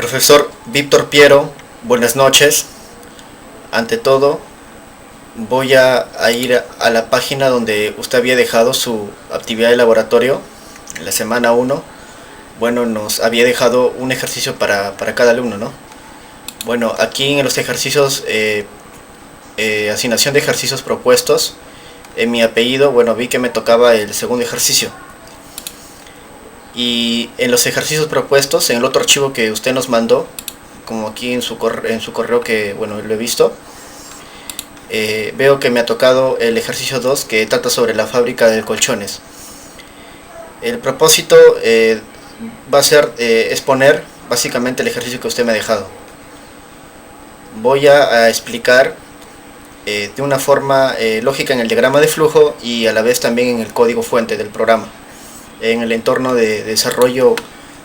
Profesor Víctor Piero, buenas noches. Ante todo, voy a ir a la página donde usted había dejado su actividad de laboratorio en la semana 1. Bueno, nos había dejado un ejercicio para cada alumno, ¿no? Bueno, aquí en los ejercicios, asignación de ejercicios propuestos, en mi apellido, bueno, vi que me tocaba el segundo ejercicio. Y en los ejercicios propuestos, en el otro archivo que usted nos mandó, como aquí en su correo que, bueno, lo he visto, veo que me ha tocado el ejercicio 2 que trata sobre la fábrica de colchones. El propósito va a ser exponer básicamente el ejercicio que usted me ha dejado. Voy a explicar de una forma lógica en el diagrama de flujo y a la vez también en el código fuente del programa, en el entorno de desarrollo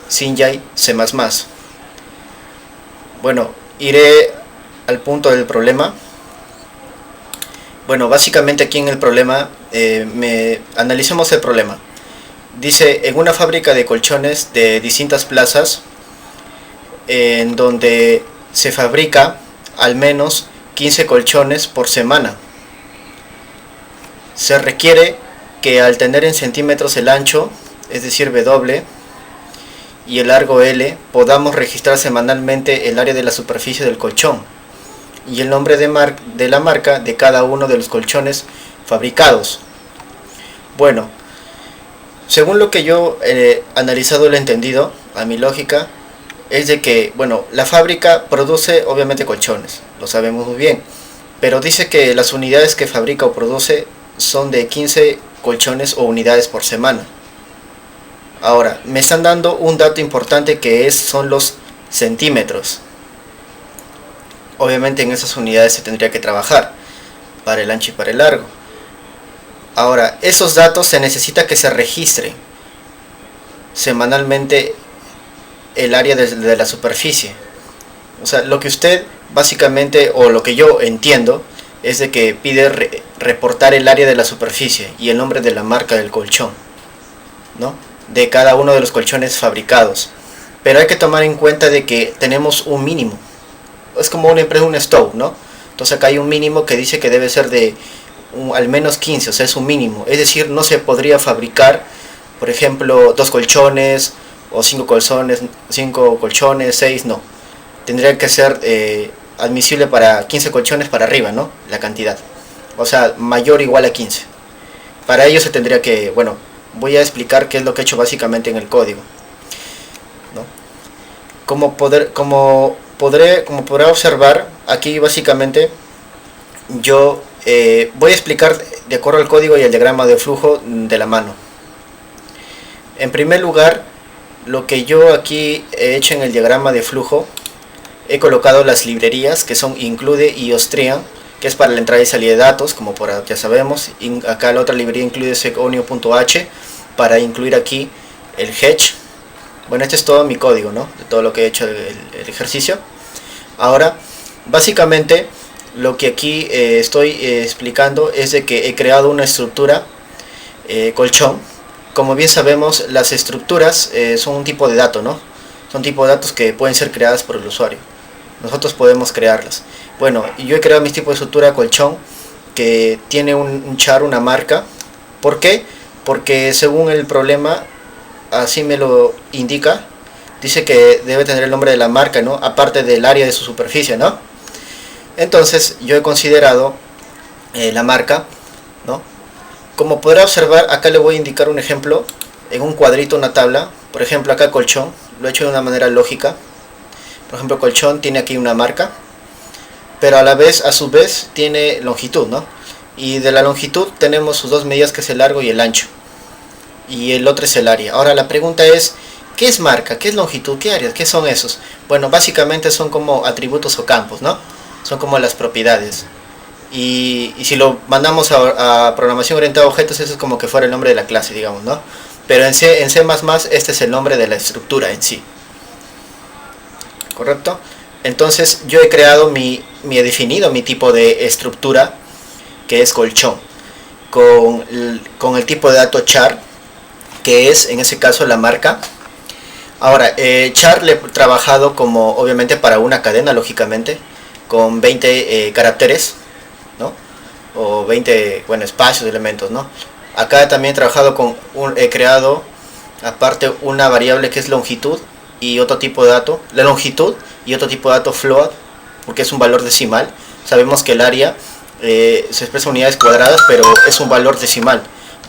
Synjai C++. Bueno, iré al punto del problema. Bueno, básicamente aquí en el problema, analicemos el problema. Dice, en una fábrica de colchones de distintas plazas, en donde se fabrica al menos 15 colchones por semana. Se requiere que al tener en centímetros el ancho, es decir W, y el largo L, podamos registrar semanalmente el área de la superficie del colchón y el nombre de la marca de cada uno de los colchones fabricados. Bueno, según lo que yo he analizado y entendido, a mi lógica, es de que, bueno, la fábrica produce obviamente colchones, lo sabemos muy bien, pero dice que las unidades que fabrica o produce son de 15 colchones o unidades por semana. Ahora, me están dando un dato importante que son los centímetros. Obviamente en esas unidades se tendría que trabajar para el ancho y para el largo. Ahora, esos datos se necesita que se registre semanalmente el área de la superficie. O sea, lo que usted básicamente, o lo que yo entiendo, es de que pide reportar el área de la superficie y el nombre de la marca del colchón, ¿no?, de cada uno de los colchones fabricados. Pero hay que tomar en cuenta de que tenemos un mínimo. Es como una empresa, un stock, ¿no? Entonces acá hay un mínimo que dice que debe ser de al menos 15, o sea, es un mínimo. Es decir, no se podría fabricar, por ejemplo, 2 colchones o 5 colchones, 6, no. Tendría que ser admisible para 15 colchones para arriba, ¿no?, la cantidad. O sea, mayor o igual a 15. Para ello se tendría que, bueno, voy a explicar qué es lo que he hecho básicamente en el código, ¿no? Como podrá observar, aquí básicamente yo voy a explicar de acuerdo al código y el diagrama de flujo de la mano. En primer lugar, lo que yo aquí he hecho en el diagrama de flujo, he colocado las librerías que son include y Austrian, que es para la entrada y salida de datos, como ya sabemos. Acá la otra librería incluye seconio.h para incluir aquí el hedge. Bueno, este es todo mi código, ¿no?, de todo lo que he hecho el ejercicio. Ahora, básicamente, lo que aquí estoy explicando es de que he creado una estructura colchón. Como bien sabemos, las estructuras son un tipo de dato, ¿no? Son tipo de datos que pueden ser creadas por el usuario. Nosotros podemos crearlas. Bueno, yo he creado mi tipo de estructura colchón que tiene un char, una marca. ¿Por qué? Porque según el problema, así me lo indica, dice que debe tener el nombre de la marca, ¿no?, aparte del área de su superficie, ¿no? Entonces yo he considerado la marca, ¿no? Como podrá observar, acá le voy a indicar un ejemplo en un cuadrito, una tabla. Por ejemplo, acá colchón, lo he hecho de una manera lógica. Por ejemplo, colchón tiene aquí una marca, pero a su vez tiene longitud, ¿no? Y de la longitud tenemos sus dos medidas, que es el largo y el ancho, y el otro es el área. Ahora la pregunta es, ¿qué es marca? ¿Qué es longitud? ¿Qué área? ¿Qué son esos? Bueno, básicamente son como atributos o campos, ¿no? Son como las propiedades. Y si lo mandamos a programación orientada a objetos, eso es como que fuera el nombre de la clase, digamos, ¿no? Pero en C++ este es el nombre de la estructura en sí. ¿Correcto? Entonces yo he creado he definido mi tipo de estructura, que es colchón, con el tipo de dato char, que es en ese caso la marca. Ahora, char le he trabajado como obviamente para una cadena, lógicamente, con 20 caracteres, ¿no? O 20, bueno, espacios, elementos, ¿no? Acá también he trabajado he creado aparte una variable que es longitud y otro tipo de dato, la longitud y otro tipo de dato float, porque es un valor decimal. Sabemos que el área se expresa en unidades cuadradas, pero es un valor decimal,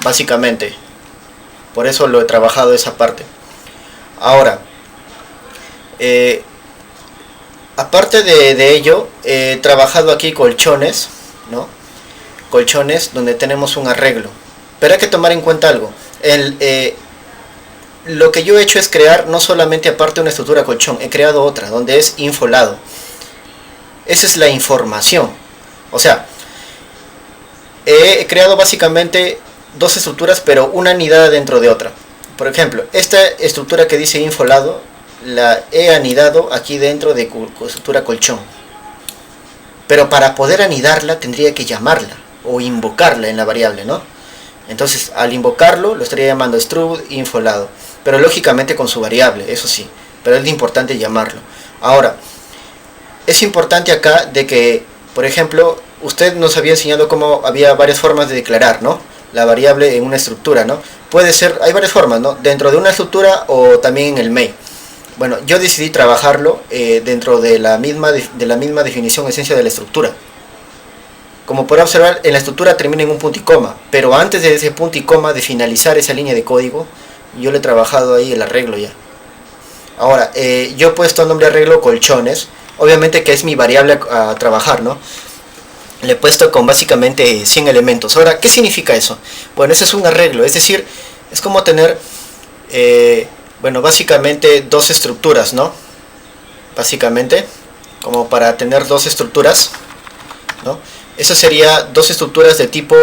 básicamente. Por eso lo he trabajado esa parte. Ahora, aparte de ello, he trabajado aquí colchones, ¿no? Colchones donde tenemos un arreglo. Pero hay que tomar en cuenta algo. Lo que yo he hecho es crear no solamente aparte una estructura colchón, he creado otra, donde es infolado. Esa es la información. O sea, he creado básicamente dos estructuras, pero una anidada dentro de otra. Por ejemplo, esta estructura que dice infolado, la he anidado aquí dentro de estructura colchón. Pero para poder anidarla tendría que llamarla o invocarla en la variable, ¿no? Entonces, al invocarlo, lo estaría llamando struct infolado. Pero lógicamente con su variable, eso sí. Pero es importante llamarlo. Ahora, es importante acá de que, por ejemplo, usted nos había enseñado cómo había varias formas de declarar, ¿no? La variable en una estructura, ¿no? Puede ser, hay varias formas, ¿no? Dentro de una estructura o también en el main. Bueno, yo decidí trabajarlo dentro de la misma definición esencia de la estructura. Como podrá observar, en la estructura termina en un punto y coma, pero antes de ese punto y coma, de finalizar esa línea de código, yo le he trabajado ahí el arreglo ya. Ahora, yo he puesto el nombre arreglo colchones, obviamente que es mi variable a trabajar, ¿no? Le he puesto con básicamente 100 elementos. Ahora, ¿qué significa eso? Bueno, ese es un arreglo, es decir, es como tener, bueno, básicamente dos estructuras, ¿no? Básicamente, como para tener dos estructuras, ¿no? Eso sería dos estructuras de tipo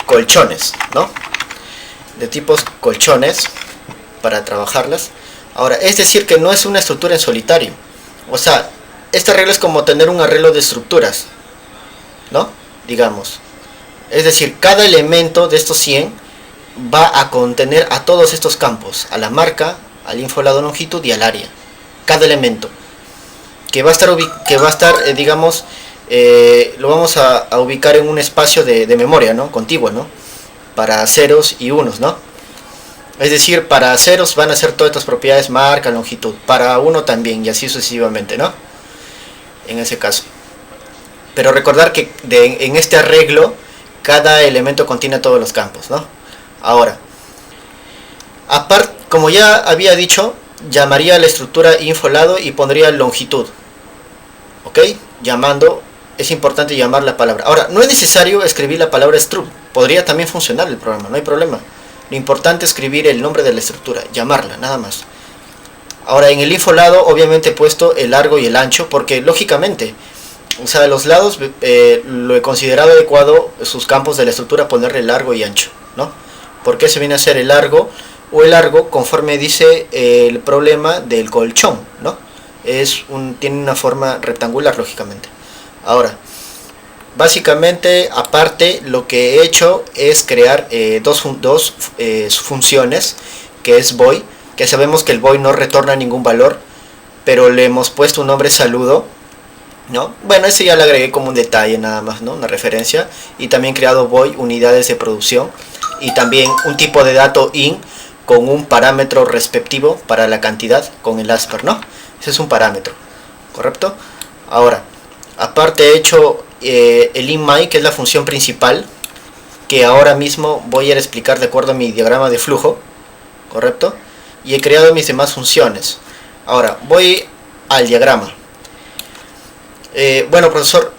colchones, ¿no? De tipos colchones para trabajarlas. Ahora, es decir que no es una estructura en solitario. O sea, este arreglo es como tener un arreglo de estructuras, ¿no? Digamos. Es decir, cada elemento de estos 100 va a contener a todos estos campos, a la marca, al infolado longitud y al área. Cada elemento que va a estar, digamos, lo vamos a ubicar en un espacio de memoria, ¿no? Contiguo, ¿no? Para ceros y unos, ¿no? Es decir, para ceros van a ser todas estas propiedades, marca, longitud. Para uno también, y así sucesivamente, ¿no? En ese caso. Pero recordar que en este arreglo, cada elemento contiene todos los campos, ¿no? Ahora, aparte, como ya había dicho, llamaría a la estructura infolado y pondría longitud. ¿Ok? Llamando, es importante llamar la palabra. Ahora, no es necesario escribir la palabra struct. Podría también funcionar el programa, no hay problema. Lo importante es escribir el nombre de la estructura, llamarla, nada más. Ahora, en el infolado, obviamente he puesto el largo y el ancho, porque lógicamente, o sea, los lados lo he considerado adecuado, sus campos de la estructura, ponerle largo y ancho, ¿no? Porque se viene a ser el largo o el largo conforme dice el problema del colchón, ¿no? Tiene una forma rectangular, lógicamente. Ahora, básicamente, aparte, lo que he hecho es crear dos funciones, que es void, que sabemos que el void no retorna ningún valor, pero le hemos puesto un nombre saludo, ¿no? Bueno, ese ya lo agregué como un detalle nada más, ¿no? Una referencia. Y también creado void unidades de producción, y también un tipo de dato in con un parámetro respectivo para la cantidad con el asper, ¿no? Ese es un parámetro, ¿correcto? Ahora, aparte he hecho el inMy, que es la función principal, que ahora mismo voy a explicar de acuerdo a mi diagrama de flujo, ¿correcto? Y he creado mis demás funciones. Ahora, voy al diagrama. Bueno, profesor,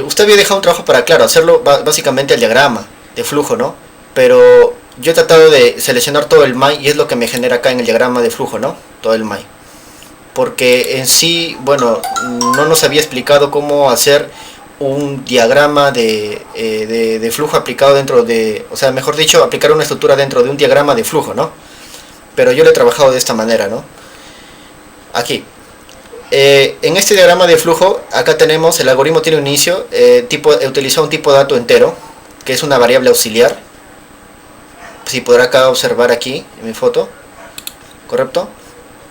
usted había dejado un trabajo para, claro, hacerlo básicamente el diagrama de flujo, ¿no? Pero yo he tratado de seleccionar todo el my y es lo que me genera acá en el diagrama de flujo, ¿no? Todo el my. Porque en sí, bueno, no nos había explicado cómo hacer un diagrama de flujo aplicado dentro de, o sea, mejor dicho, aplicar una estructura dentro de un diagrama de flujo, ¿no? Pero yo lo he trabajado de esta manera, ¿no? Aquí. En este diagrama de flujo, acá tenemos, el algoritmo tiene un inicio, he utilizado un tipo de dato entero, que es una variable auxiliar. Si podrá acá observar aquí en mi foto, ¿correcto?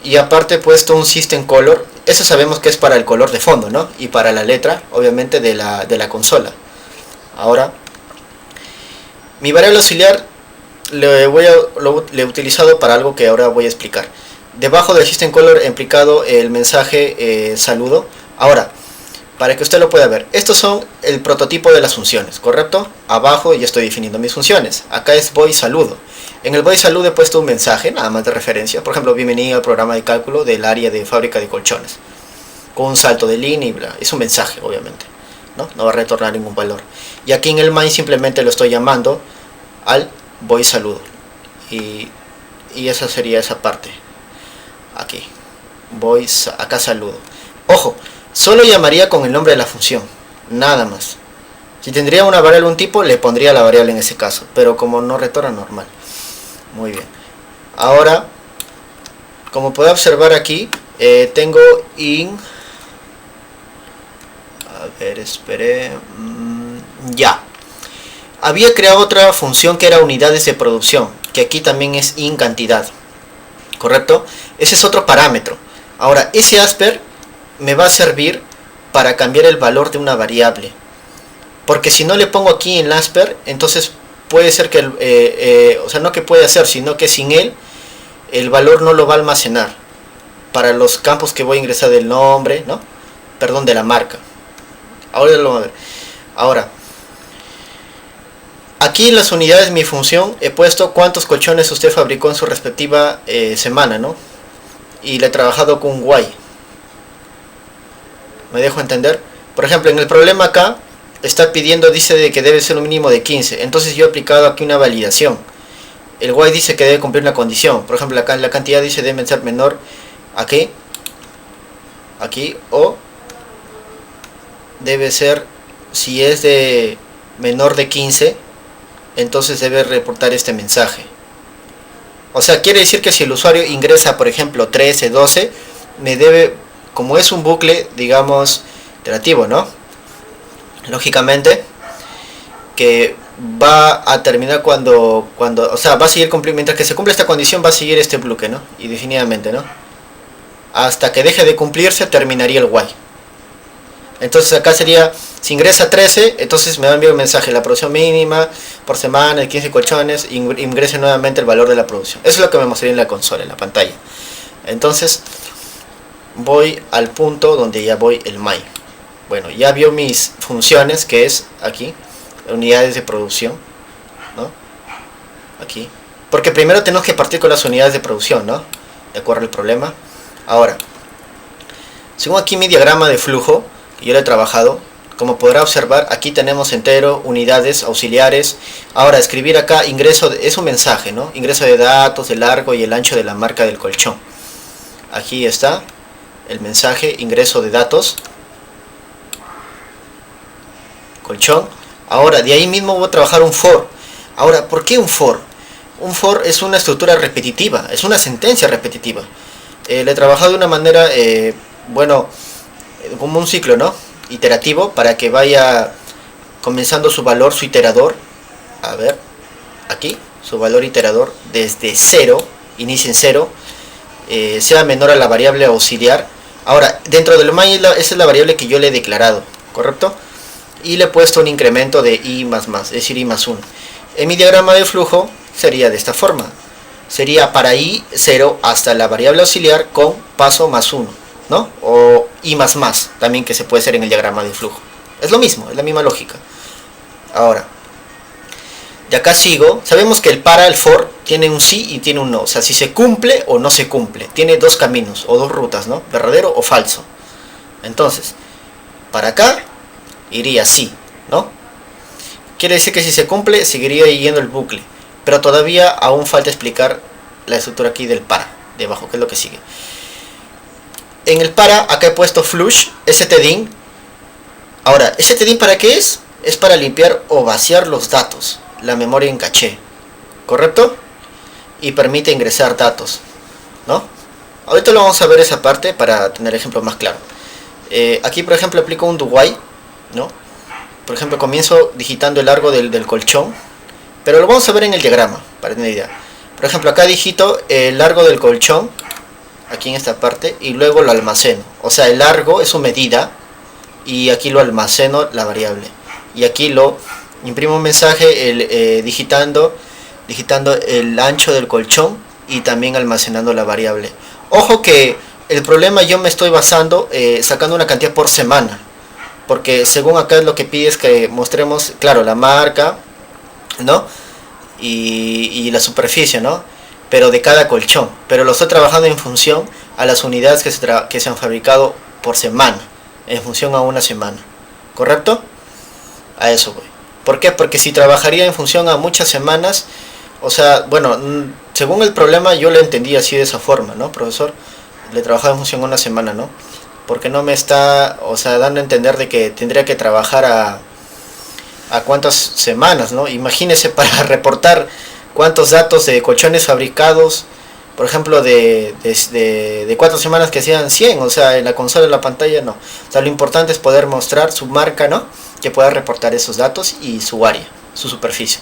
y aparte he puesto un system color. Eso sabemos que es para el color de fondo, ¿no? Y para la letra, obviamente, de la consola. Ahora, mi variable auxiliar le he utilizado para algo que ahora voy a explicar. Debajo del system color he aplicado el mensaje saludo. Ahora, para que usted lo pueda ver, estos son el prototipo de las funciones, ¿correcto? Abajo ya estoy definiendo mis funciones. Acá es voy saludo. En el voy saludo he puesto un mensaje, nada más de referencia. Por ejemplo, bienvenido al programa de cálculo del área de fábrica de colchones. Con un salto de línea y bla. Es un mensaje, obviamente. No va a retornar ningún valor. Y aquí en el main simplemente lo estoy llamando al voy saludo. Y esa sería esa parte. Aquí. Voy, acá saludo. Ojo, solo llamaría con el nombre de la función. Nada más. Si tendría una variable un tipo, le pondría la variable en ese caso. Pero como no retorna, normal. Muy bien. Ahora, como puede observar aquí, tengo in... A ver, esperé... ya. Había creado otra función que era unidades de producción, que aquí también es in cantidad. ¿Correcto? Ese es otro parámetro. Ahora, ese asper me va a servir para cambiar el valor de una variable. Porque si no le pongo aquí en asper, entonces puede ser que, o sea, no que puede hacer, sino que sin él, el valor no lo va a almacenar. Para los campos que voy a ingresar del nombre, ¿no? Perdón, de la marca. Ahora lo vamos a ver. Ahora, aquí en las unidades de mi función he puesto cuántos colchones usted fabricó en su respectiva semana, ¿no? Y le he trabajado con un Y. ¿Me dejo entender? Por ejemplo, en el problema acá está pidiendo, dice de que debe ser un mínimo de 15. Entonces yo he aplicado aquí una validación. El Y dice que debe cumplir una condición. Por ejemplo, acá la cantidad dice debe ser menor a qué. Aquí. O debe ser, si es de menor de 15, entonces debe reportar este mensaje. O sea, quiere decir que si el usuario ingresa, por ejemplo, 13, 12, me debe, como es un bucle, digamos, iterativo, ¿no? Lógicamente, que va a terminar cuando, o sea, va a seguir cumpliendo, mientras que se cumple esta condición, va a seguir este bloque, ¿no? Y definitivamente, ¿no? Hasta que deje de cumplirse, terminaría el while. Entonces acá sería, si ingresa 13, entonces me va a enviar un mensaje, la producción mínima por semana de 15 colchones, ingrese nuevamente el valor de la producción. Eso es lo que me mostraría en la consola, en la pantalla. Entonces, voy al punto donde ya voy el main. Bueno, ya vio mis funciones, que es aquí, unidades de producción, ¿no? Aquí. Porque primero tenemos que partir con las unidades de producción, ¿no? De acuerdo al problema. Ahora, según aquí mi diagrama de flujo, que yo lo he trabajado, como podrá observar, aquí tenemos entero, unidades, auxiliares. Ahora, escribir acá, ingreso, es un mensaje, ¿no? Ingreso de datos, el largo y el ancho de la marca del colchón. Aquí está el mensaje, ingreso de datos, colchón. Ahora, de ahí mismo voy a trabajar un for. Ahora, ¿por qué un for? Un for es una estructura repetitiva, es una sentencia repetitiva. Le he trabajado de una manera, bueno, como un ciclo, ¿no? Iterativo, para que vaya comenzando su valor, su iterador. A ver, aquí, su valor iterador desde 0, inicia en 0, sea menor a la variable auxiliar. Ahora, dentro del main, esa es la variable que yo le he declarado, ¿correcto? Y le he puesto un incremento de i más más, es decir, i más 1. En mi diagrama de flujo sería de esta forma. Sería para i 0 hasta la variable auxiliar con paso más 1, ¿no? O i más más, también, que se puede hacer en el diagrama de flujo. Es lo mismo, es la misma lógica. Ahora, de acá sigo. Sabemos que el para, el for, tiene un sí y tiene un no. O sea, si se cumple o no se cumple. Tiene dos caminos o dos rutas, ¿no? Verdadero o falso. Entonces, para acá iría sí, ¿no? Quiere decir que si se cumple, seguiría yendo el bucle. Pero todavía aún falta explicar la estructura aquí del para, debajo, que es lo que sigue. En el para, acá he puesto flush, stdin. Ahora, stdin, ¿para qué es? Es para limpiar o vaciar los datos, la memoria en caché, ¿correcto? Y permite ingresar datos, ¿no? Ahorita lo vamos a ver esa parte para tener ejemplos más claros. Aquí, por ejemplo, aplico un do while, ¿no? Por ejemplo, comienzo digitando el largo del colchón, pero lo vamos a ver en el diagrama, para tener idea. Por ejemplo, acá digito el largo del colchón, aquí en esta parte, y luego lo almaceno. O sea, el largo es su medida, y aquí lo almaceno la variable. Y aquí lo imprimo un mensaje digitando el ancho del colchón y también almacenando la variable. Ojo que el problema yo me estoy basando sacando una cantidad por semana, porque según acá lo que pide es que mostremos, claro, la marca, ¿no? Y la superficie, ¿no? Pero de cada colchón. Pero lo estoy trabajando en función a las unidades que se han fabricado por semana, en función a una semana, ¿correcto? A eso voy. ¿Por qué? Porque si trabajaría en función a muchas semanas, o sea, bueno, según el problema yo lo entendí así de esa forma, ¿no, profesor? Le trabajaba en función a una semana, ¿no? Porque no me está, o sea, dando a entender de que tendría que trabajar a cuántas semanas, ¿no? Imagínese para reportar cuántos datos de colchones fabricados, por ejemplo, de 4 semanas que sean 100, o sea, en la consola, en la pantalla, no. O sea, lo importante es poder mostrar su marca, ¿no? Que pueda reportar esos datos y su área, su superficie.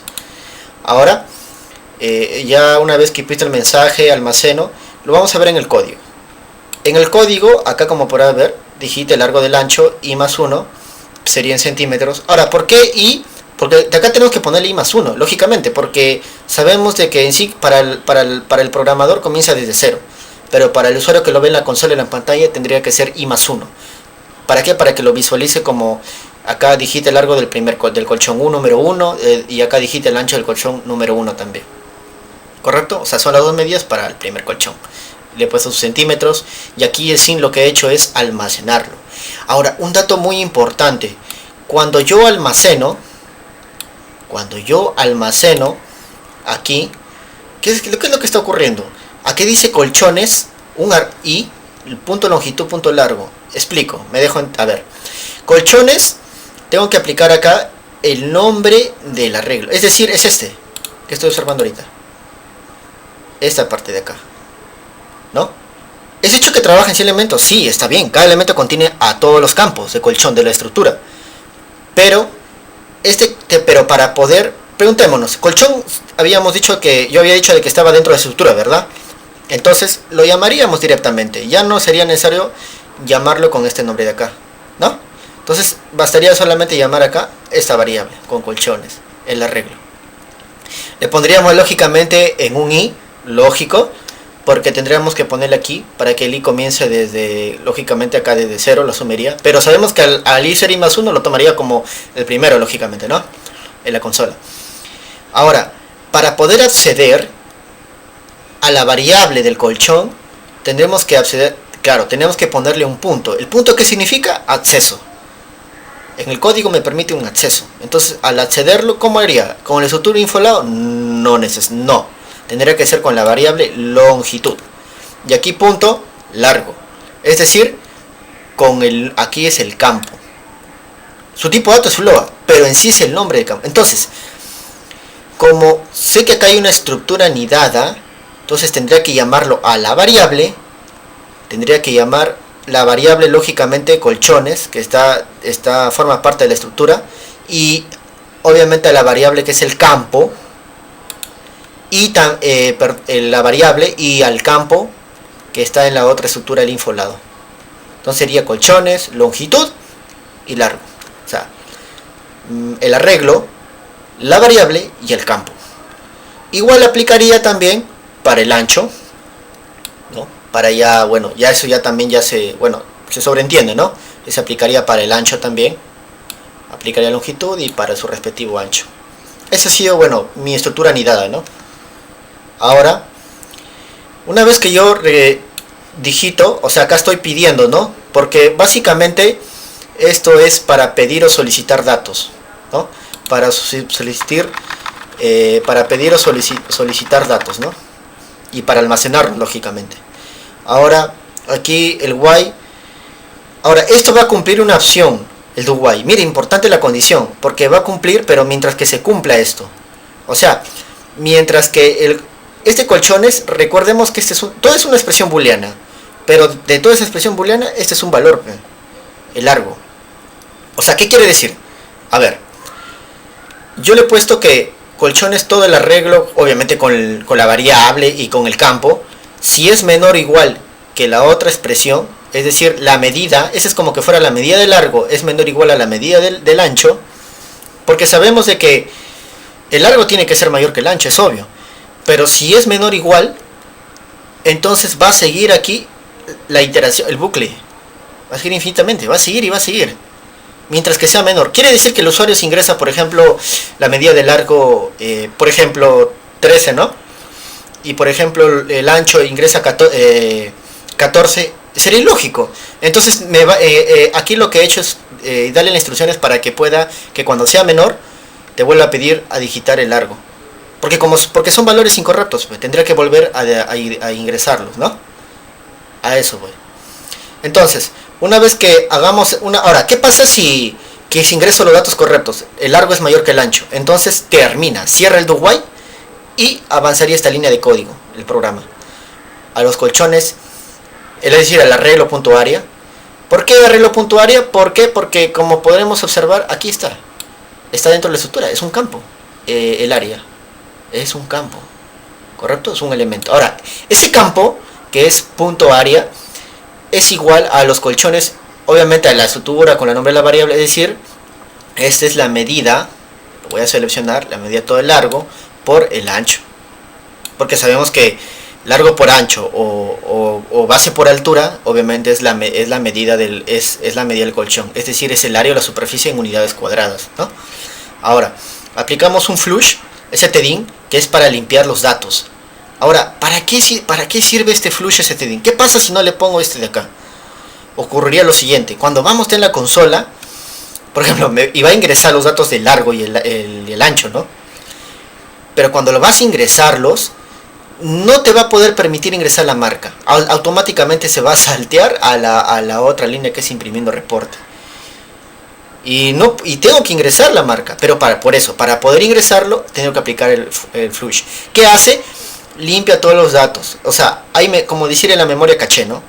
Ahora, ya una vez que piste el mensaje, almaceno, lo vamos a ver en el código. En el código, acá como podrás ver, digite el largo del ancho, i más 1, sería en centímetros. Ahora, ¿por qué i? Porque de acá tenemos que ponerle i más 1, lógicamente, porque sabemos de que en sí para el programador comienza desde 0, pero para el usuario que lo ve en la consola, en la pantalla, tendría que ser i más 1. ¿Para qué? Para que lo visualice como acá digite el largo del colchón 1, número 1, y acá digite el ancho del colchón número 1 también. ¿Correcto? O sea, son las dos medidas para el primer colchón. Le he puesto sus centímetros y aquí el sin lo que he hecho es almacenarlo. Ahora, un dato muy importante. Cuando yo almaceno aquí, ¿qué es lo que está ocurriendo? Aquí dice colchones, y el punto longitud, punto largo. Explico, me dejo, a ver. Colchones, tengo que aplicar acá el nombre del arreglo. Es decir, es este, que estoy observando ahorita. Esta parte de acá, ¿no? ¿Es hecho que trabaja en 100 elementos? Sí, está bien. Cada elemento contiene a todos los campos de colchón de la estructura. Pero para poder, preguntémonos, colchón habíamos dicho yo había dicho de que estaba dentro de la estructura, ¿verdad? Entonces lo llamaríamos directamente. Ya no sería necesario llamarlo con este nombre de acá, ¿no? Entonces bastaría solamente llamar acá esta variable con colchones, el arreglo. Le pondríamos lógicamente en un i, lógico, porque tendríamos que ponerle aquí para que el i comience desde, lógicamente acá desde 0 lo asumiría, pero sabemos que al i ser i más 1 lo tomaría como el primero, lógicamente, ¿no? En la consola. Ahora, para poder acceder a la variable del colchón, tendremos que acceder, claro, tenemos que ponerle un punto. ¿El punto qué significa? Acceso. En el código me permite un acceso. Entonces, al accederlo, ¿cómo haría? ¿Con el estructura infolado? No. Tendría que ser con la variable longitud. Y aquí punto largo. Es decir, aquí es el campo. Su tipo de datos es floa, pero en sí es el nombre del campo. Entonces, como sé que acá hay una estructura anidada, entonces tendría que llamarlo a la variable. Tendría que llamar la variable lógicamente colchones, que forma parte de la estructura. Y obviamente a la variable que es el campo. Y la variable y al campo que está en la otra estructura del infolado. Entonces sería colchones, longitud y largo. O sea, el arreglo, la variable y el campo. Igual aplicaría también para el ancho, ¿no? Para ya, bueno, ya eso ya también se sobreentiende, ¿no? Se aplicaría para el ancho también. Aplicaría longitud y para su respectivo ancho. Esa ha sido, bueno, mi estructura anidada, ¿no? Ahora, una vez que yo digito, o sea, acá estoy pidiendo, ¿no? Porque básicamente esto es para pedir o solicitar datos, ¿no? Para pedir o solicitar datos, ¿no? Y para almacenarlos, lógicamente. Ahora, aquí el while. Ahora, esto va a cumplir una opción, el do while. Mire, importante la condición, porque va a cumplir, pero mientras que se cumpla esto. O sea, mientras que este colchones, recordemos que todo es una expresión booleana, pero de toda esa expresión booleana, este es un valor, el largo. O sea, ¿qué quiere decir? A ver, yo le he puesto que colchones, todo el arreglo, obviamente con la variable y con el campo, si es menor o igual que la otra expresión, es decir, la medida, esa es como que fuera la medida de largo, es menor o igual a la medida del ancho, porque sabemos de que el largo tiene que ser mayor que el ancho, es obvio, pero si es menor o igual, entonces va a seguir aquí la iteración, el bucle, va a seguir infinitamente, va a seguir y va a seguir, mientras que sea menor. Quiere decir que el usuario se ingresa, por ejemplo, la medida de largo, por ejemplo, 13, ¿no? Y por ejemplo el ancho ingresa 14, sería ilógico. Entonces aquí lo que he hecho es darle las instrucciones para que pueda, que cuando sea menor, te vuelva a pedir a digitar el largo. Porque son valores incorrectos, pues, tendría que volver a ingresarlos, ¿no? A eso voy. Entonces, una vez que hagamos una... Ahora, ¿qué pasa si ingreso los datos correctos? El largo es mayor que el ancho. Entonces termina, cierra el do while y avanzaría esta línea de código, el programa, a los colchones, es decir, al arreglo.aria. ¿Por qué arreglo.aria? ¿Por qué? Porque como podremos observar, aquí está dentro de la estructura, es un campo, el área, es un campo, ¿correcto? Es un elemento. Ahora, ese campo, que es .aria, es igual a los colchones, obviamente a la estructura con el nombre de la variable, es decir, esta es la medida, lo voy a seleccionar, la medida todo el largo, por el ancho, porque sabemos que largo por ancho o base por altura obviamente es la medida del colchón, es decir, es el área o la superficie en unidades cuadradas, ¿no? Ahora aplicamos un flush stdin, que es para limpiar los datos. Ahora, ¿para qué sirve este flush stdin? ¿Qué pasa si no le pongo este de acá? Ocurriría lo siguiente: cuando vamos en la consola, por ejemplo, iba a ingresar los datos del largo y el ancho, ¿no? Pero cuando lo vas a ingresarlos, no te va a poder permitir ingresar la marca. Automáticamente se va a saltear a la otra línea, que es imprimiendo reporte. Y tengo que ingresar la marca, pero para poder ingresarlo, tengo que aplicar el flush. ¿Qué hace? Limpia todos los datos. O sea, como decir en la memoria caché, ¿no?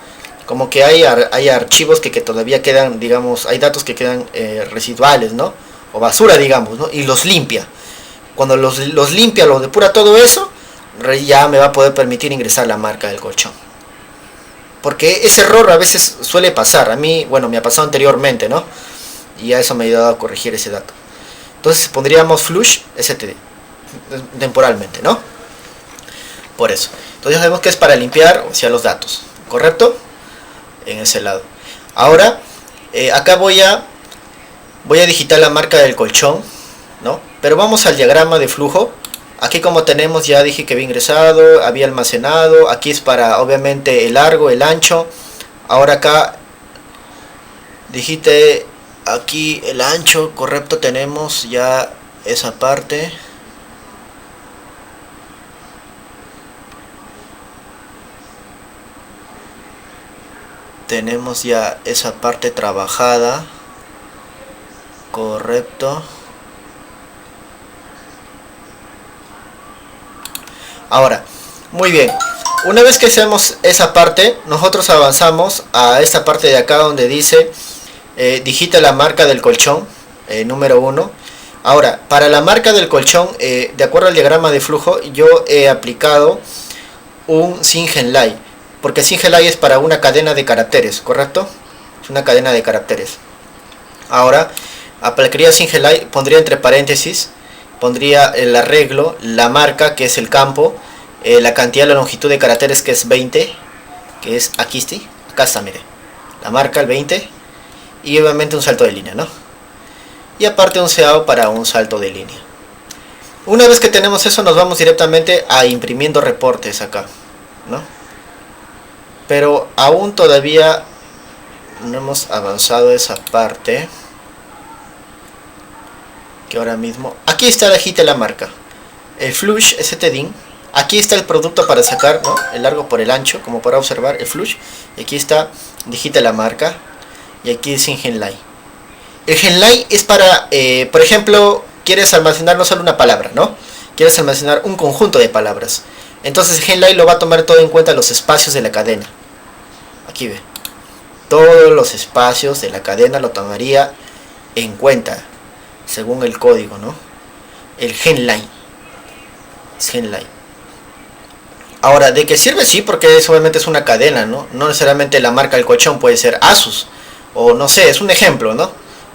Como que hay archivos que todavía quedan, digamos, hay datos que quedan residuales, ¿no? O basura, digamos, ¿no? Y los limpia. Cuando los limpia, los depura todo eso, ya me va a poder permitir ingresar la marca del colchón. Porque ese error a veces suele pasar. A mí, bueno, me ha pasado anteriormente, ¿no? Y a eso me ha ayudado a corregir ese dato. Entonces pondríamos flush std temporalmente, ¿no? Por eso. Entonces ya sabemos que es para limpiar, o sea, los datos, ¿correcto? En ese lado. Ahora, acá voy a digitar la marca del colchón, ¿no? Pero vamos al diagrama de flujo. Aquí, como tenemos, ya dije que había ingresado, había almacenado. Aquí es para, obviamente, el largo, el ancho. Ahora acá digite aquí el ancho, correcto, tenemos ya esa parte. Tenemos ya esa parte trabajada, correcto. Ahora, muy bien, una vez que hacemos esa parte, nosotros avanzamos a esta parte de acá donde dice digita la marca del colchón, número 1. Ahora, para la marca del colchón, de acuerdo al diagrama de flujo, yo he aplicado un Singenlay, porque Singenlay es para una cadena de caracteres, ¿correcto? Es una cadena de caracteres. Ahora, aplicaría Singenlay, pondría entre paréntesis, pondría el arreglo, la marca, que es el campo, la cantidad, la longitud de caracteres, que es 20, que es aquí, acá está, mire, la marca, el 20, y obviamente un salto de línea, ¿no? Y aparte un CAO para un salto de línea. Una vez que tenemos eso, nos vamos directamente a imprimiendo reportes acá, ¿no? Pero aún todavía no hemos avanzado esa parte, que ahora mismo, aquí está, digite la marca, el flush stdin, aquí está el producto para sacar, ¿no? El largo por el ancho, como podrá observar, el flush, y aquí está, digite la marca, y aquí es Singenlay. El Genlay es para, por ejemplo, quieres almacenar no solo una palabra, ¿no? Quieres almacenar un conjunto de palabras. Entonces el Genlay lo va a tomar todo en cuenta los espacios de la cadena. Aquí ve, todos los espacios de la cadena lo tomaría en cuenta, según el código, ¿no? El Genlay es Genlay. Ahora, ¿de qué sirve? Sí, porque obviamente es una cadena, ¿no? No necesariamente la marca del colchón puede ser Asus, o no sé, es un ejemplo, ¿no?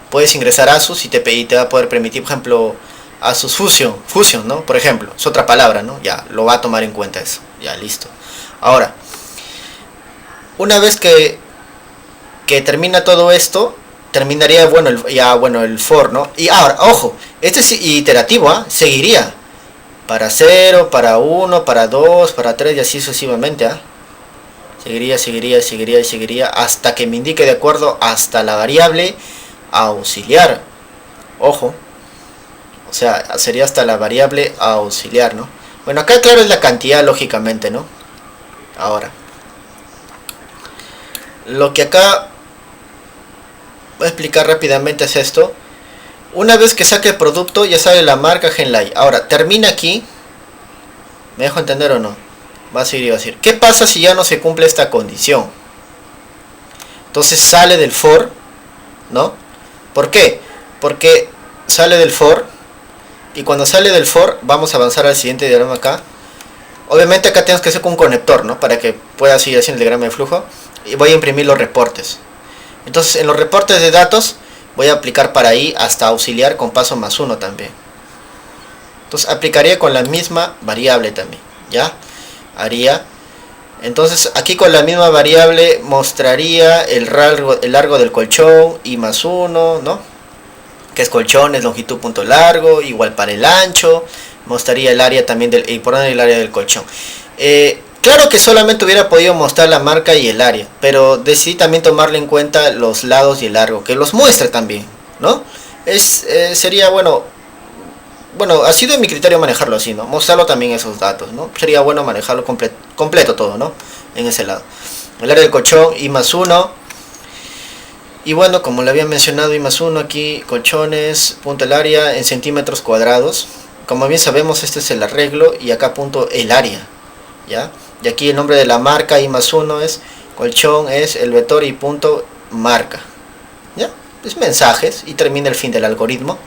Puedes ingresar Asus y te va a poder permitir, por ejemplo, Asus Fusion, ¿no? Por ejemplo, es otra palabra, ¿no? Ya, lo va a tomar en cuenta eso, ya, listo. Ahora, una vez que termina todo esto, terminaría, bueno, el for, ¿no? Y ahora, ojo, este es iterativo, ¿ah? Seguiría. Para 0, para 1, para 2, para 3 y así sucesivamente, ¿ah? Seguiría hasta que me indique de acuerdo hasta la variable auxiliar. Ojo, o sea, sería hasta la variable auxiliar, ¿no? Bueno, acá claro es la cantidad, lógicamente, ¿no? Ahora, lo que acá voy a explicar rápidamente es esto. Una vez que saque el producto ya sale la marca Genlai. Ahora, termina aquí. ¿Me dejo entender o no? Va a seguir y va a decir. ¿Qué pasa si ya no se cumple esta condición? Entonces sale del for, ¿no? ¿Por qué? Porque sale del for. Y cuando sale del for, vamos a avanzar al siguiente diagrama acá. Obviamente acá tenemos que hacer con un conector, ¿no? Para que pueda seguir haciendo el diagrama de flujo. Y voy a imprimir los reportes. Entonces en los reportes de datos voy a aplicar para ahí hasta auxiliar con paso +1 también. Entonces aplicaría con la misma variable también, ¿ya? Haría. Entonces aquí con la misma variable mostraría el largo del colchón y +1, ¿no? Que es colchón, es longitud punto largo, igual para el ancho. Mostraría el área también y por el área del colchón. Claro que solamente hubiera podido mostrar la marca y el área, pero decidí también tomarle en cuenta los lados y el largo, que los muestre también, ¿no? Sería bueno, ha sido en mi criterio manejarlo así, ¿no? Mostrarlo también esos datos, ¿no? Sería bueno manejarlo completo todo, ¿no? En ese lado. El área del colchón, I+1. Y bueno, como le había mencionado, I+1 aquí, colchones, punto el área en centímetros cuadrados. Como bien sabemos, este es el arreglo y acá punto el área, ¿ya? Y aquí el nombre de la marca I+1 es colchón, es el vector y punto marca, ¿ya? Es mensajes y termina el fin del algoritmo.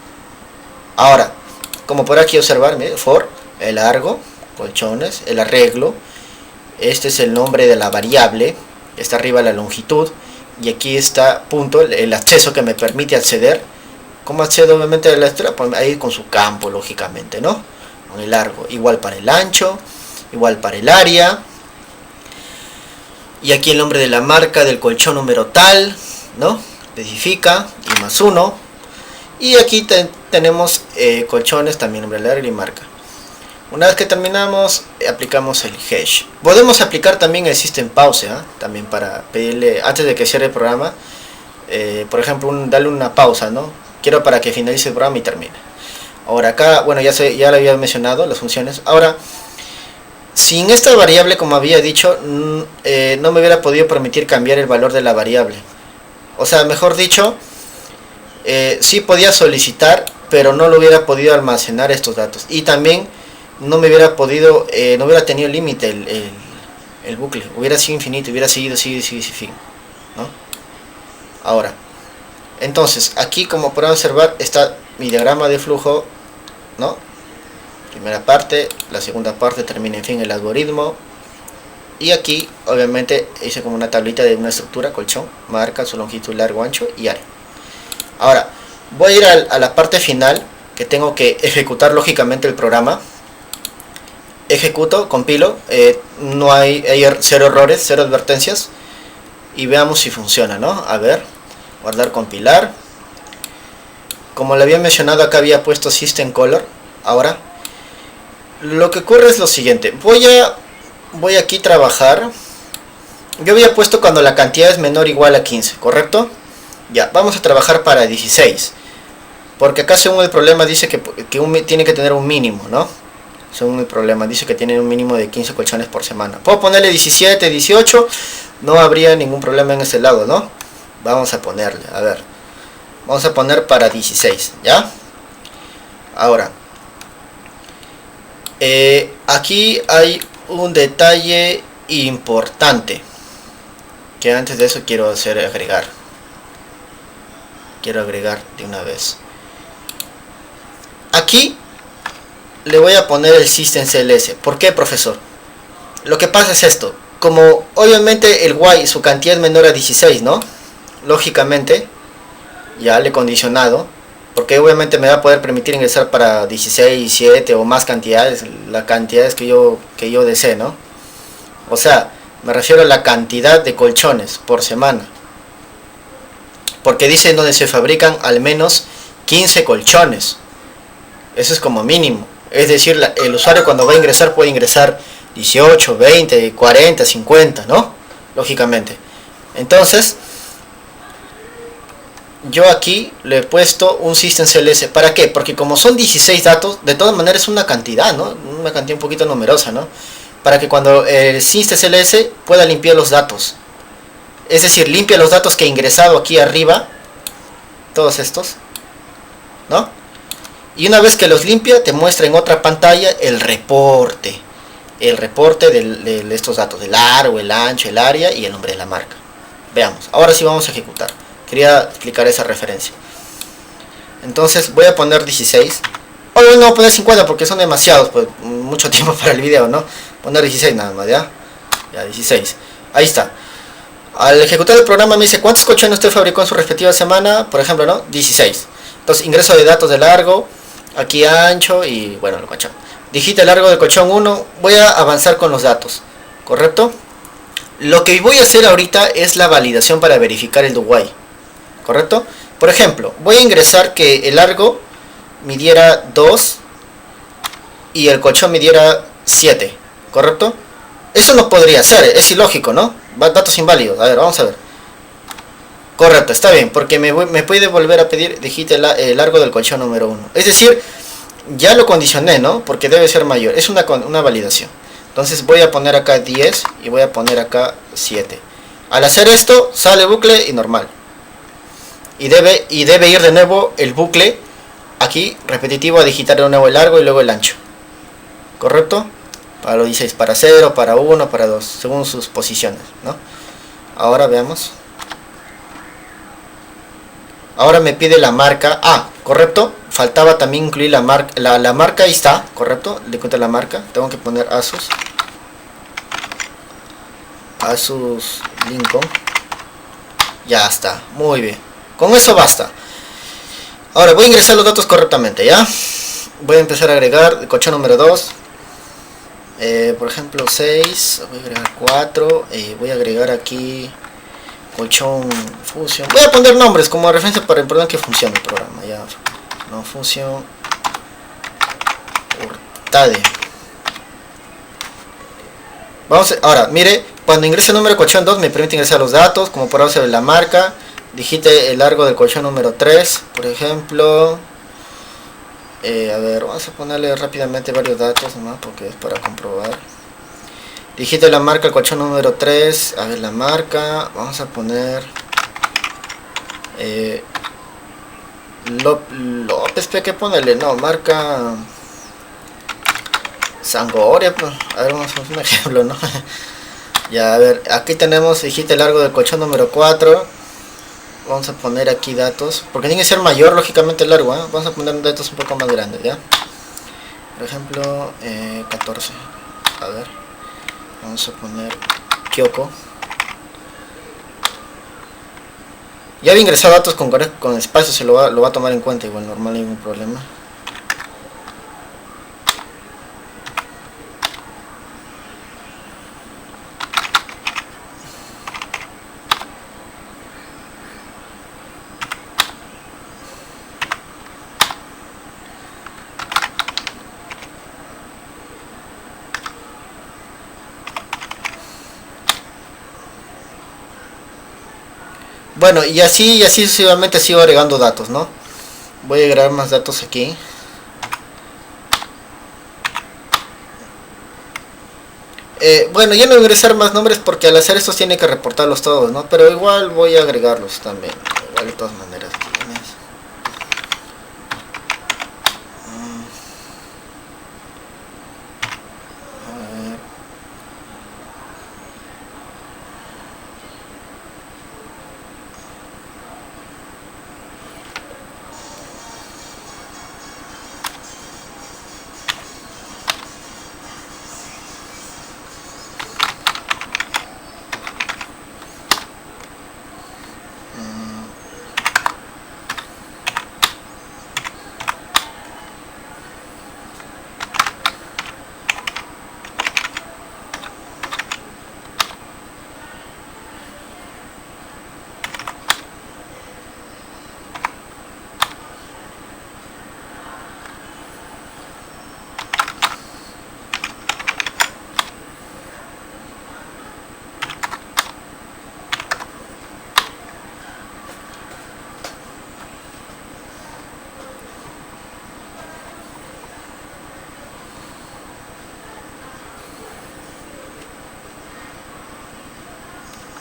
Ahora, como por aquí observar, for, el largo, colchones, el arreglo. Este es el nombre de la variable, está arriba la longitud y aquí está punto, el acceso que me permite acceder. ¿Cómo accedo obviamente a la estructura? Pues ahí con su campo, lógicamente, ¿no? Con el largo, igual para el ancho, igual para el área. Y aquí el nombre de la marca del colchón número tal, ¿no? Especifica, I+1. Y aquí tenemos colchones, también nombre del área y marca. Una vez que terminamos, aplicamos el hash. Podemos aplicar también el system pause, ¿eh? También para pedirle, antes de que cierre el programa, por ejemplo, darle una pausa, ¿no? Quiero para que finalice el programa y termine. Ahora acá, bueno, ya lo había mencionado, las funciones. Ahora, sin esta variable, como había dicho, no me hubiera podido permitir cambiar el valor de la variable. O sea, mejor dicho, sí podía solicitar, pero no lo hubiera podido almacenar estos datos. Y también no me hubiera podido, no hubiera tenido límite el bucle. Hubiera sido infinito, hubiera seguido, fin, ¿no? Ahora, entonces, aquí como pueden observar está mi diagrama de flujo, ¿no? Primera parte, la segunda parte termina en fin el algoritmo. Y aquí, obviamente, hice como una tablita de una estructura, colchón, marca, su longitud, largo, ancho y área. Ahora, voy a ir a la parte final, que tengo que ejecutar lógicamente el programa. Ejecuto, compilo, no hay cero errores, cero advertencias. Y veamos si funciona, ¿no? A ver, guardar, compilar. Como le había mencionado, acá había puesto System Color. Ahora, lo que ocurre es lo siguiente. Voy aquí a trabajar. Yo había puesto cuando la cantidad es menor o igual a 15, ¿correcto? Ya, vamos a trabajar para 16. Porque acá según el problema dice que tiene que tener un mínimo, ¿no? Según el problema dice que tiene un mínimo de 15 colchones por semana. Puedo ponerle 17, 18. No habría ningún problema en ese lado, ¿no? Vamos a ponerle, a ver. Vamos a poner para 16, ¿ya? Ahora. Aquí hay un detalle importante. Que antes de eso quiero agregar. Quiero agregar de una vez. Aquí le voy a poner el System CLS. ¿Por qué, profesor? Lo que pasa es esto. Como obviamente el y su cantidad es menor a 16, ¿no? Lógicamente, ya le he condicionado. Porque obviamente me va a poder permitir ingresar para 16, 7 o más cantidades. Las cantidades que yo desee, ¿no? O sea, me refiero a la cantidad de colchones por semana. Porque dice donde se fabrican al menos 15 colchones. Eso es como mínimo. Es decir, el usuario cuando va a ingresar puede ingresar 18, 20, 40, 50, ¿no? Lógicamente. Entonces, yo aquí le he puesto un System CLS. ¿Para qué? Porque como son 16 datos, de todas maneras es una cantidad, ¿no? Una cantidad un poquito numerosa, ¿no? Para que cuando el System CLS pueda limpiar los datos. Es decir, limpia los datos que he ingresado aquí arriba. Todos estos, ¿no? Y una vez que los limpia, te muestra en otra pantalla el reporte. El reporte de estos datos, del largo, el ancho, el área y el nombre de la marca. Veamos, ahora sí vamos a ejecutar. Quería explicar esa referencia. Entonces voy a poner 16. O no voy a poner 50 porque son demasiados, pues mucho tiempo para el video, ¿no? Poner 16 nada más, ¿ya? Ya, 16. Ahí está. Al ejecutar el programa me dice cuántos colchones usted fabricó en su respectiva semana. Por ejemplo, ¿no? 16. Entonces ingreso de datos de largo, aquí ancho y bueno, lo colchón. Digita el largo del colchón 1. Voy a avanzar con los datos, ¿correcto? Lo que voy a hacer ahorita es la validación para verificar el DUI, ¿correcto? Por ejemplo, voy a ingresar que el largo midiera 2 y el colchón midiera 7, ¿correcto? Eso no podría ser, es ilógico, ¿no? Datos inválidos. A ver, vamos a ver. Correcto, está bien, porque me puede volver a pedir digite el largo del colchón número 1. Es decir, ya lo condicioné, ¿no? Porque debe ser mayor. Es una validación. Entonces voy a poner acá 10 y voy a poner acá 7. Al hacer esto, sale bucle y normal. Y debe ir de nuevo el bucle aquí, repetitivo, a digitar de nuevo el largo y luego el ancho. ¿Correcto? Para los 16, para 0, para 1, para 2, según sus posiciones, ¿no? Ahora veamos. Ahora me pide la marca. Ah, correcto. Faltaba también incluir la marca. La marca ahí está, correcto. Le cuenta la marca. Tengo que poner Asus. Asus Lincoln. Ya está. Muy bien. Con eso basta. Ahora voy a ingresar los datos correctamente, ¿ya? Voy a empezar a agregar el colchón número 2. Por ejemplo 6. Voy a agregar 4. Voy a agregar aquí colchón Fusion. Voy a poner nombres como referencia para importante que funcione el programa. Ya. No, Fusion Hurtade. Vamos ahora, mire, cuando ingrese el número de colchón 2 me permite ingresar los datos, como por ejemplo la marca, digite el largo del colchón número 3, por ejemplo. A ver, vamos a ponerle rápidamente varios datos, ¿no? Porque es para comprobar. Digite la marca, el colchón número 3, a ver la marca, vamos a poner López, ¿qué ponerle? No, marca Sangoria, pues. A ver, vamos a hacer un ejemplo, ¿no? Ya, a ver, aquí tenemos, digite el largo del colchón número 4. Vamos a poner aquí datos, porque tiene que ser mayor, lógicamente, el largo, ¿eh? Vamos a poner datos un poco más grandes, ¿ya? Por ejemplo, 14. A ver, vamos a poner Kyoko. Ya había ingresado datos con espacio, se lo va a tomar en cuenta, igual normal, ningún problema. Bueno, y así sucesivamente sigo agregando datos, ¿no? Voy a agregar más datos aquí. Bueno, ya no voy a ingresar más nombres porque al hacer esto tiene que reportarlos todos, ¿no? Pero igual voy a agregarlos también. Igual de todas maneras.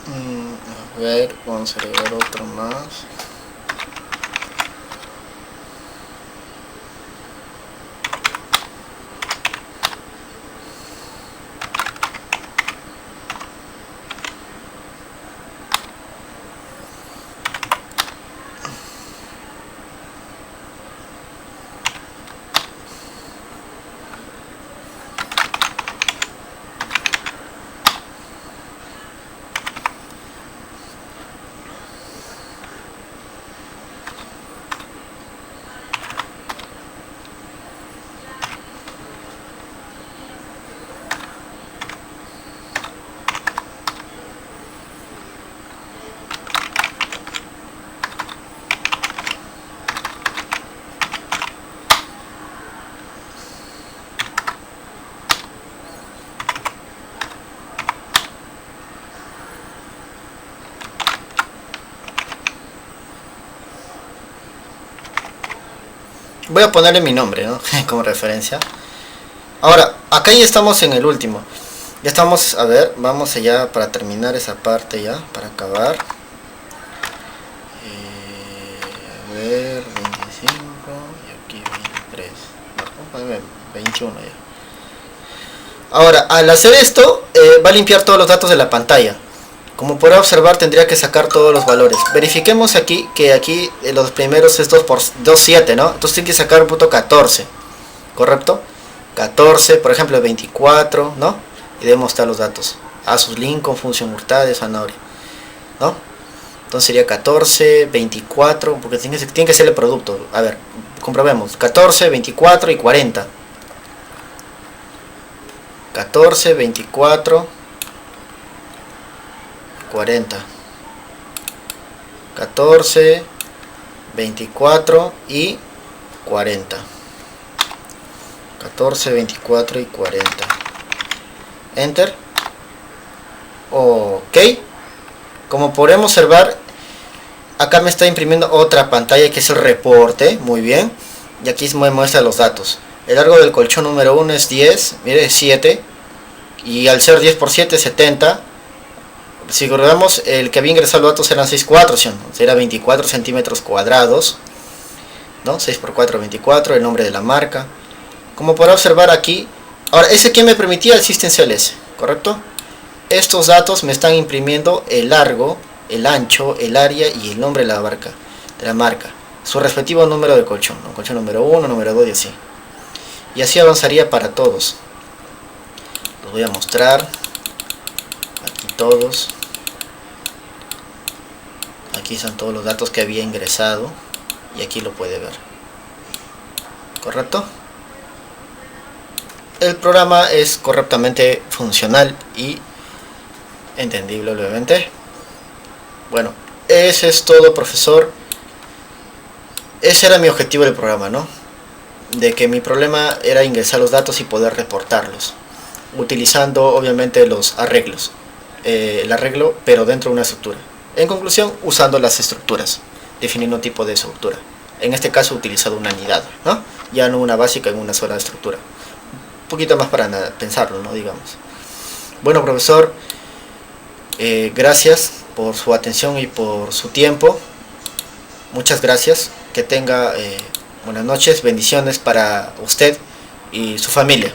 A ver, vamos a agregar otro más. Voy a ponerle mi nombre, ¿no? Como referencia. Ahora, acá ya estamos en el último. Ya estamos, a ver, vamos allá para terminar esa parte ya, para acabar. A ver, 25 y aquí 23. No, vamos a ponerme 21 ya. Ahora, al hacer esto, va a limpiar todos los datos de la pantalla. Como podrá observar, tendría que sacar todos los valores. Verifiquemos aquí que aquí los primeros es 2 por 2, 7, ¿no? Entonces tiene que sacar un punto 14, ¿correcto? 14, por ejemplo, 24, ¿no? Y debemos mostrar los datos. Asus Lincoln, función Hurtado, Zanahoria, ¿no? Entonces sería 14, 24, porque tiene que ser el producto. A ver, comprobemos. 14, 24 y 40. 14, 24, 40. 14, 24 y 40. 14, 24 y 40. Enter. Ok. Como podemos observar, acá me está imprimiendo otra pantalla que es el reporte. Muy bien. Y aquí me muestra los datos. El largo del colchón número 1 es 10. Mire, 7. Y al ser 10 por 7, 70. Si recordamos, el que había ingresado los datos eran 6,4, ¿sí? Era 24 centímetros cuadrados, ¿no? 6 por 4, 24, el nombre de la marca. Como podrá observar aquí, ahora, ese que me permitía el System CLS, ¿correcto? Estos datos me están imprimiendo el largo, el ancho, el área y el nombre de la marca, su respectivo número de colchón, ¿no? Colchón número 1, número 2 y así. Y así avanzaría para todos. Los voy a mostrar. Aquí todos. Aquí están todos los datos que había ingresado. Y aquí lo puede ver. ¿Correcto? El programa es correctamente funcional y entendible, obviamente. Bueno, ese es todo, profesor. Ese era mi objetivo del programa, ¿no? De que mi problema era ingresar los datos y poder reportarlos, utilizando obviamente los arreglos, el arreglo pero dentro de una estructura. En conclusión, usando las estructuras, definiendo un tipo de estructura. En este caso he utilizado una unidad, ¿no? Ya no una básica en una sola estructura. Un poquito más para pensarlo, ¿no? Digamos. Bueno, profesor, gracias por su atención y por su tiempo. Muchas gracias. Que tenga buenas noches, bendiciones para usted y su familia.